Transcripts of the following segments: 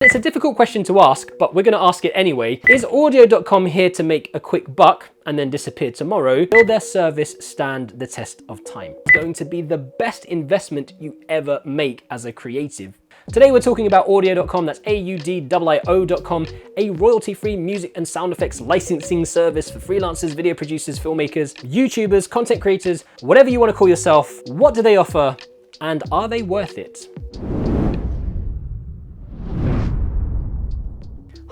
It's a difficult question to ask, but we're going to ask it anyway. Is Audiio.com here to make a quick buck and then disappear tomorrow? Will their service stand the test of time? It's going to be the best investment you ever make as a creative. Today we're talking about Audiio.com, that's AUDIO.com, a royalty-free music and sound effects licensing service for freelancers, video producers, filmmakers, YouTubers, content creators, whatever you want to call yourself. What do they offer, and are they worth it?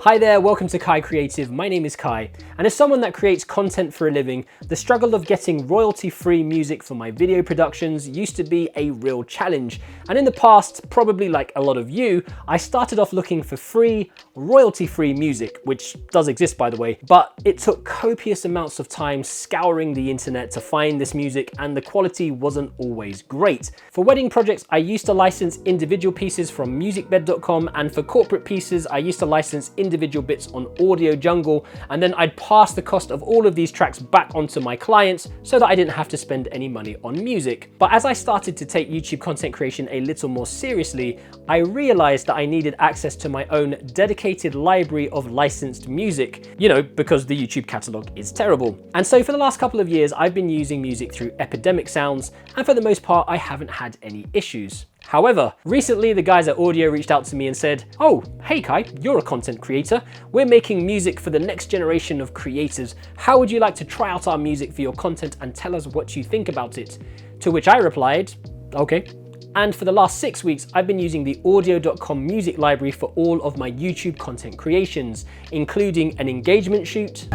Hi there, welcome to KaiCreative. My name is Kai, and as someone that creates content for a living, the struggle of getting royalty-free music for my video productions used to be a real challenge. And in the past, probably like a lot of you, I started off looking for free, royalty-free music, which does exist by the way, but it took copious amounts of time scouring the internet to find this music, and the quality wasn't always great. For wedding projects, I used to license individual pieces from musicbed.com, and for corporate pieces, I used to license individual bits on Audio Jungle, and then I'd pass the cost of all of these tracks back onto my clients so that I didn't have to spend any money on music. But as I started to take YouTube content creation a little more seriously, I realized that I needed access to my own dedicated library of licensed music, you know, because the YouTube catalog is terrible. And so for the last couple of years, I've been using music through Epidemic Sounds, and for the most part, I haven't had any issues. However, recently the guys at Audiio reached out to me and said, "Oh, hey Kai, you're a content creator. We're making music for the next generation of creators. How would you like to try out our music for your content and tell us what you think about it?" To which I replied, "Okay." And for the last 6 weeks, I've been using the Audiio.com music library for all of my YouTube content creations, including an engagement shoot,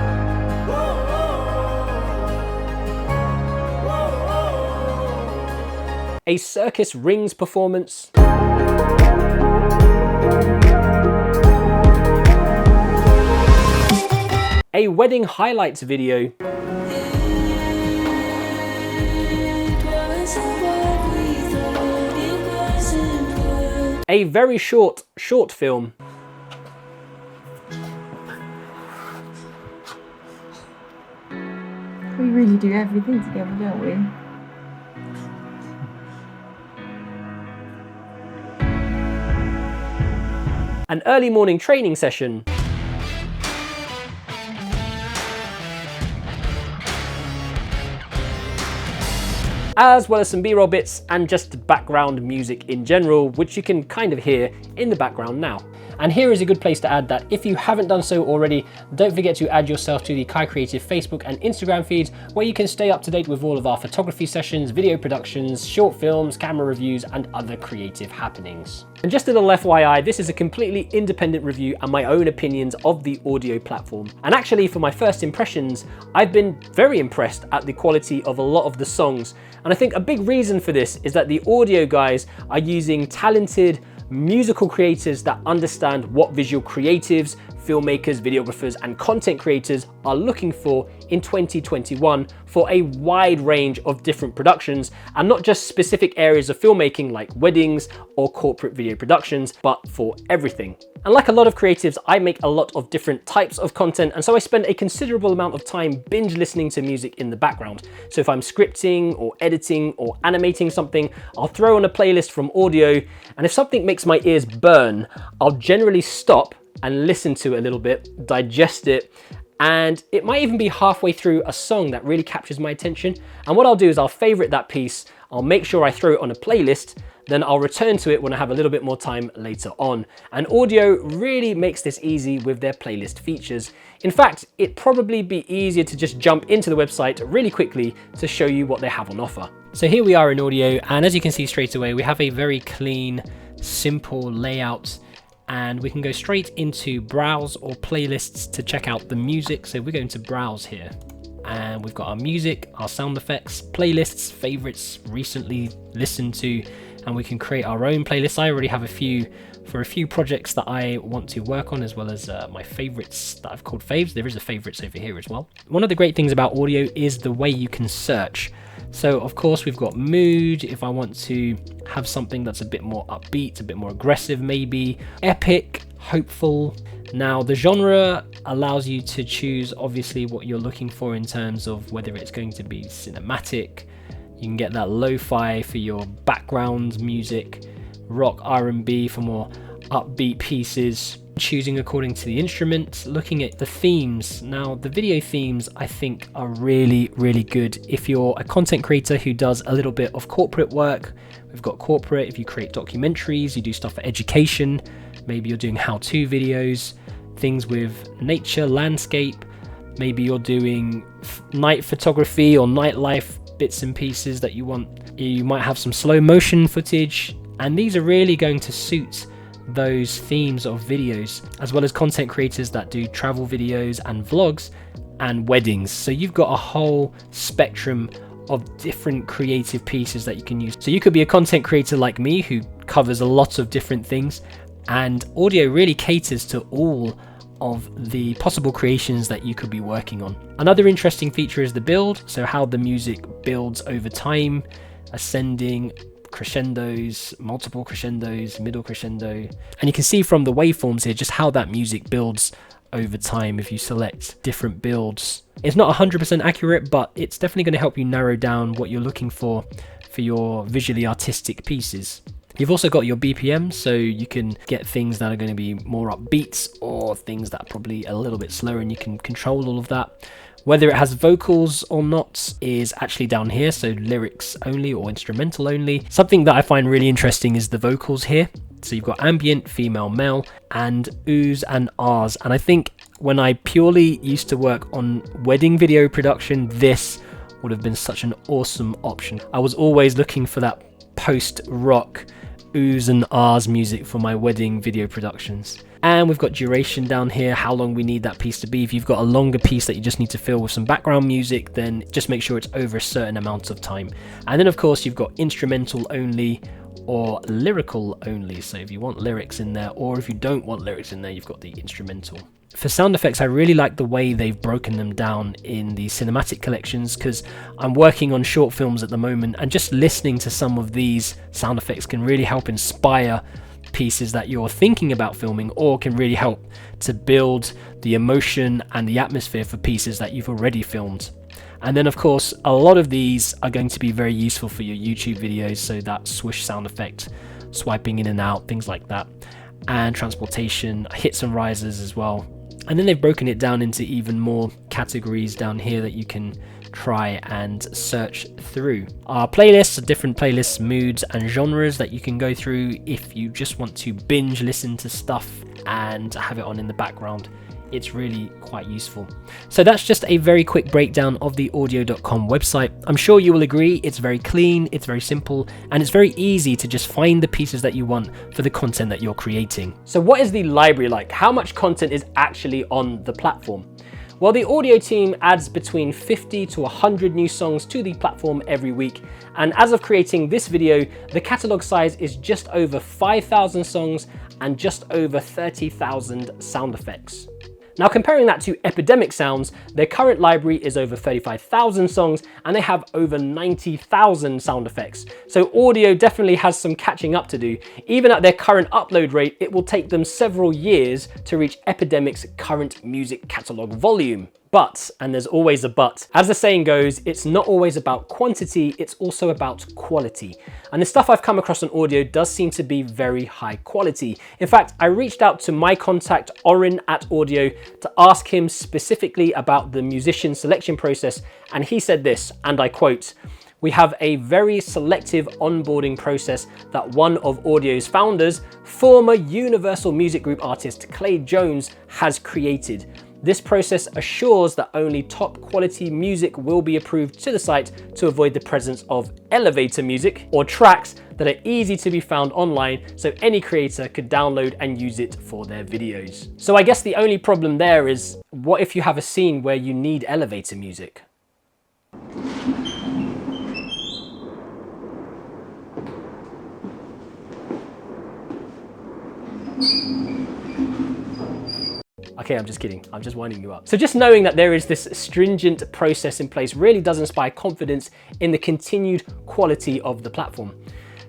a circus rings performance, a wedding highlights video, a very short film, we really do everything together, don't we? an early morning training session, as well as some B-roll bits and just background music in general, which you can kind of hear in the background now. And here is a good place to add that if you haven't done so already, don't forget to add yourself to the KaiCreative Facebook and Instagram feeds, where you can stay up to date with all of our photography sessions, video productions, short films, camera reviews, and other creative happenings. And just a little FYI, this is a completely independent review and my own opinions of the Audiio platform. And actually, for my first impressions, I've been very impressed at the quality of a lot of the songs. And I think a big reason for this is that the Audiio guys are using talented musical creators that understand what visual creatives, filmmakers, videographers, and content creators are looking for in 2021 for a wide range of different productions, and not just specific areas of filmmaking like weddings or corporate video productions, but for everything. And like a lot of creatives, I make a lot of different types of content, and so I spend a considerable amount of time binge listening to music in the background. So if I'm scripting or editing or animating something, I'll throw on a playlist from Audiio, and if something makes my ears burn, I'll generally stop and listen to it a little bit, digest it, and it might even be halfway through a song that really captures my attention. And what I'll do is I'll favorite that piece, I'll make sure I throw it on a playlist, then I'll return to it when I have a little bit more time later on. And Audiio really makes this easy with their playlist features. In fact, it'd probably be easier to just jump into the website really quickly to show you what they have on offer. So here we are in Audiio, and as you can see straight away, we have a very clean, simple layout, and we can go straight into browse or playlists to check out the music. So we're going to browse here, and we've got our music, our sound effects, playlists, favorites, recently listened to, and we can create our own playlists. I already have a few for a few projects that I want to work on, as well as my favorites that I've called faves. There is a favorites over here as well. One of the great things about Audiio is the way you can search. So of course we've got mood, if I want to have something that's a bit more upbeat, a bit more aggressive maybe, epic, hopeful. Now the genre allows you to choose obviously what you're looking for in terms of whether it's going to be cinematic. You can get that lo-fi for your background music, rock, R&B for more upbeat pieces, choosing according to the instrument, looking at the themes. Now, the video themes I think are really, really good. If you're a content creator who does a little bit of corporate work, we've got corporate. If you create documentaries, you do stuff for education, maybe you're doing how-to videos, things with nature, landscape, maybe you're doing night photography or nightlife bits and pieces that you want. You might have some slow motion footage, and these are really going to suit those themes of videos, as well as content creators that do travel videos and vlogs and weddings. So you've got a whole spectrum of different creative pieces that you can use. So you could be a content creator like me who covers a lot of different things, and Audiio really caters to all of the possible creations that you could be working on. Another interesting feature is the build, so how the music builds over time, ascending, crescendos, multiple crescendos, middle crescendo. And you can see from the waveforms here just how that music builds over time if you select different builds. It's not 100% accurate, but it's definitely going to help you narrow down what you're looking for your visually artistic pieces. You've also got your BPM, so you can get things that are going to be more upbeats or things that are probably a little bit slower, and you can control all of that. Whether it has vocals or not is actually down here, so lyrics only or instrumental only. Something that I find really interesting is the vocals here. So you've got ambient, female, male, and oohs and ahs. And I think when I purely used to work on wedding video production, this would have been such an awesome option. I was always looking for that post-rock oohs and ahs music for my wedding video productions. And we've got duration down here, how long we need that piece to be. If you've got a longer piece that you just need to fill with some background music, then just make sure it's over a certain amount of time. And then of course you've got instrumental only or lyrical only. So if you want lyrics in there, or if you don't want lyrics in there, you've got the instrumental. For sound effects, I really like the way they've broken them down in the cinematic collections, because I'm working on short films at the moment, and just listening to some of these sound effects can really help inspire pieces that you're thinking about filming, or can really help to build the emotion and the atmosphere for pieces that you've already filmed. And then of course, a lot of these are going to be very useful for your YouTube videos, so that swoosh sound effect, swiping in and out, things like that, and transportation, hits and rises as well. And then they've broken it down into even more categories down here that you can try and search through. Our playlists are different playlists, moods and genres that you can go through if you just want to binge listen to stuff and have it on in the background. It's really quite useful. So that's just a very quick breakdown of the audio.com website. I'm sure you will agree it's very clean, it's very simple, and it's very easy to just find the pieces that you want for the content that you're creating. So what is the library like? How much content is actually on the platform? Well, the Audiio team adds between 50 to 100 new songs to the platform every week. And as of creating this video, the catalog size is just over 5,000 songs and just over 30,000 sound effects. Now, comparing that to Epidemic Sounds, their current library is over 35,000 songs and they have over 90,000 sound effects. So Audiio definitely has some catching up to do. Even at their current upload rate, it will take them several years to reach Epidemic's current music catalog volume. But, and there's always a but, as the saying goes, it's not always about quantity, it's also about quality. And the stuff I've come across on Audiio does seem to be very high quality. In fact, I reached out to my contact, Oren at Audiio, to ask him specifically about the musician selection process, and he said this, and I quote, "We have a very selective onboarding process that one of Audio's founders, former Universal Music Group artist Clay Jones, has created. This process assures that only top quality music will be approved to the site to avoid the presence of elevator music or tracks that are easy to be found online, so any creator could download and use it for their videos." So I guess the only problem there is, what if you have a scene where you need elevator music? Okay, I'm just kidding. I'm just winding you up. So just knowing that there is this stringent process in place really does inspire confidence in the continued quality of the platform.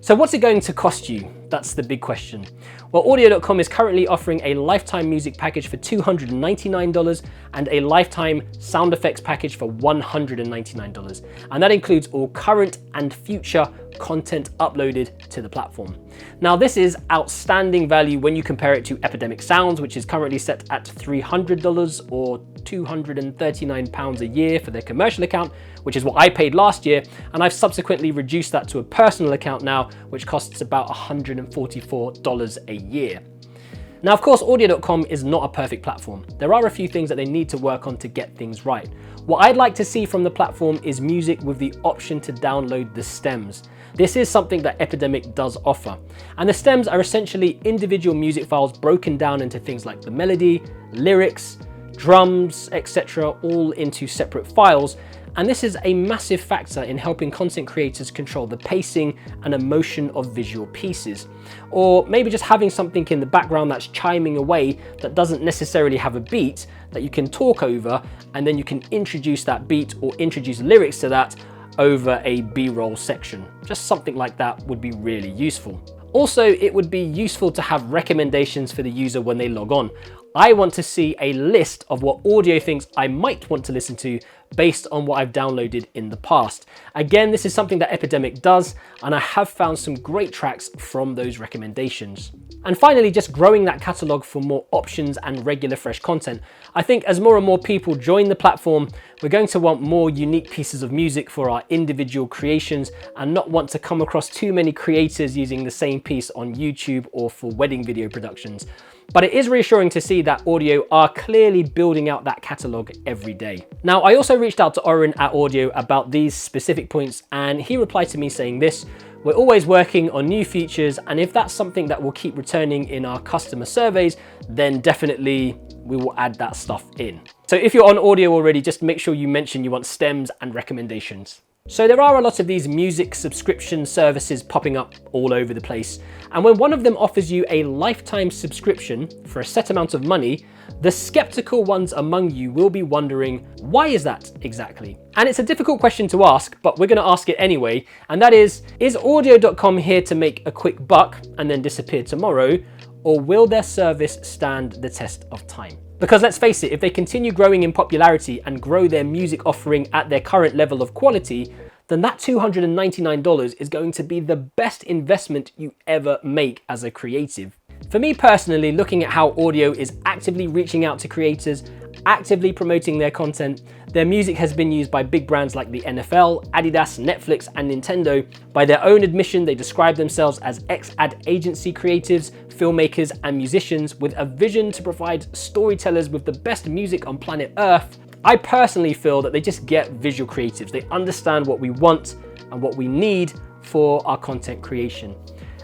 So what's it going to cost you? That's the big question. Well, Audiio.com is currently offering a lifetime music package for $299 and a lifetime sound effects package for $199. And that includes all current and future content uploaded to the platform. Now this is outstanding value when you compare it to Epidemic Sounds, which is currently set at $300 or £239 a year for their commercial account, which is what I paid last year, and I've subsequently reduced that to a personal account now, which costs about $144 a year. Now, of course, Audiio.com is not a perfect platform. There are a few things that they need to work on to get things right. What I'd like to see from the platform is music with the option to download the stems. This is something that Epidemic does offer. And the stems are essentially individual music files broken down into things like the melody, lyrics, drums, etc., all into separate files. And this is a massive factor in helping content creators control the pacing and emotion of visual pieces. Or maybe just having something in the background that's chiming away that doesn't necessarily have a beat that you can talk over, and then you can introduce that beat or introduce lyrics to that over a B-roll section. Just something like that would be really useful. Also, it would be useful to have recommendations for the user when they log on. I want to see a list of what Audiio thinks I might want to listen to based on what I've downloaded in the past. Again, this is something that Epidemic does, and I have found some great tracks from those recommendations. And finally, just growing that catalog for more options and regular fresh content. I think as more and more people join the platform, we're going to want more unique pieces of music for our individual creations and not want to come across too many creators using the same piece on YouTube or for wedding video productions. But it is reassuring to see that Audiio are clearly building out that catalog every day. Now, I also reached out to Oren at Audiio about these specific points, and he replied to me saying this: "We're always working on new features, and if that's something that will keep returning in our customer surveys, then definitely we will add that stuff in." So if you're on Audiio already, just make sure you mention you want stems and recommendations. So there are a lot of these music subscription services popping up all over the place. And when one of them offers you a lifetime subscription for a set amount of money, the skeptical ones among you will be wondering, why is that exactly? And it's a difficult question to ask, but we're gonna ask it anyway. And that is Audiio.com here to make a quick buck and then disappear tomorrow? Or will their service stand the test of time? Because let's face it, if they continue growing in popularity and grow their music offering at their current level of quality, then that $299 is going to be the best investment you ever make as a creative. For me personally, looking at how Audiio is actively reaching out to creators, actively promoting their content, their music has been used by big brands like the NFL, Adidas, Netflix, and Nintendo. By their own admission, they describe themselves as ex-ad agency creatives, filmmakers, and musicians with a vision to provide storytellers with the best music on planet Earth. I personally feel that they just get visual creatives. They understand what we want and what we need for our content creation.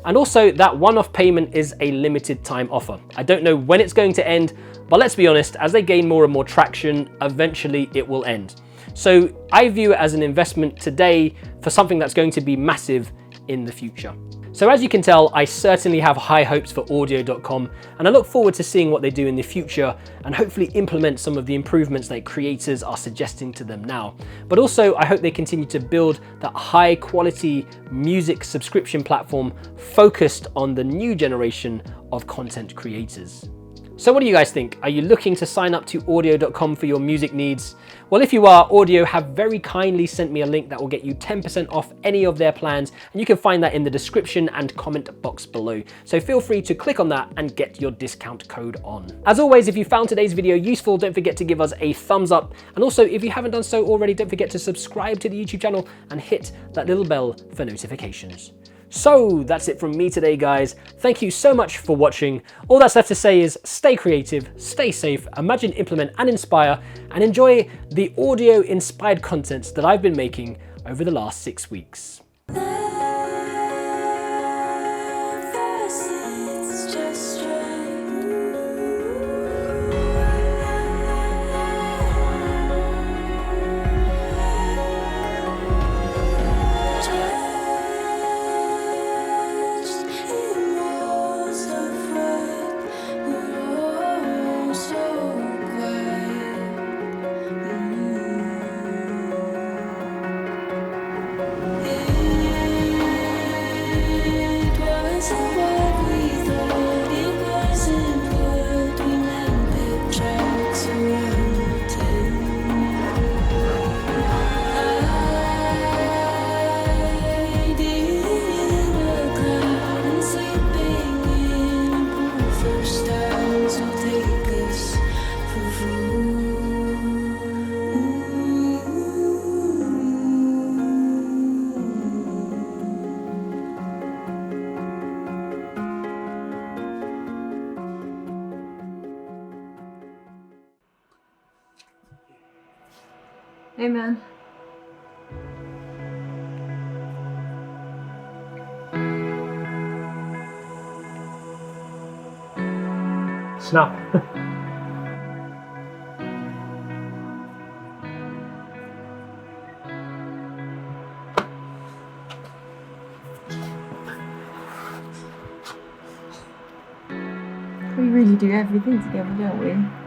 And also, that one-off payment is a limited time offer. I don't know when it's going to end, but let's be honest, as they gain more and more traction, eventually it will end. So I view it as an investment today for something that's going to be massive in the future. So as you can tell, I certainly have high hopes for Audiio.com, and I look forward to seeing what they do in the future and hopefully implement some of the improvements that creators are suggesting to them now. But also, I hope they continue to build that high quality music subscription platform focused on the new generation of content creators. So what do you guys think? Are you looking to sign up to Audiio.com for your music needs? Well, if you are, Audiio have very kindly sent me a link that will get you 10% off any of their plans, and you can find that in the description and comment box below. So feel free to click on that and get your discount code on. As always, if you found today's video useful, don't forget to give us a thumbs up. And also, if you haven't done so already, don't forget to subscribe to the YouTube channel and hit that little bell for notifications. So that's it from me today, guys. Thank you so much for watching. All that's left to say is stay creative, stay safe, imagine, implement, and inspire, and enjoy the Audiio-inspired content that I've been making over the last 6 weeks. Amen. Snap. We really do everything together, don't we?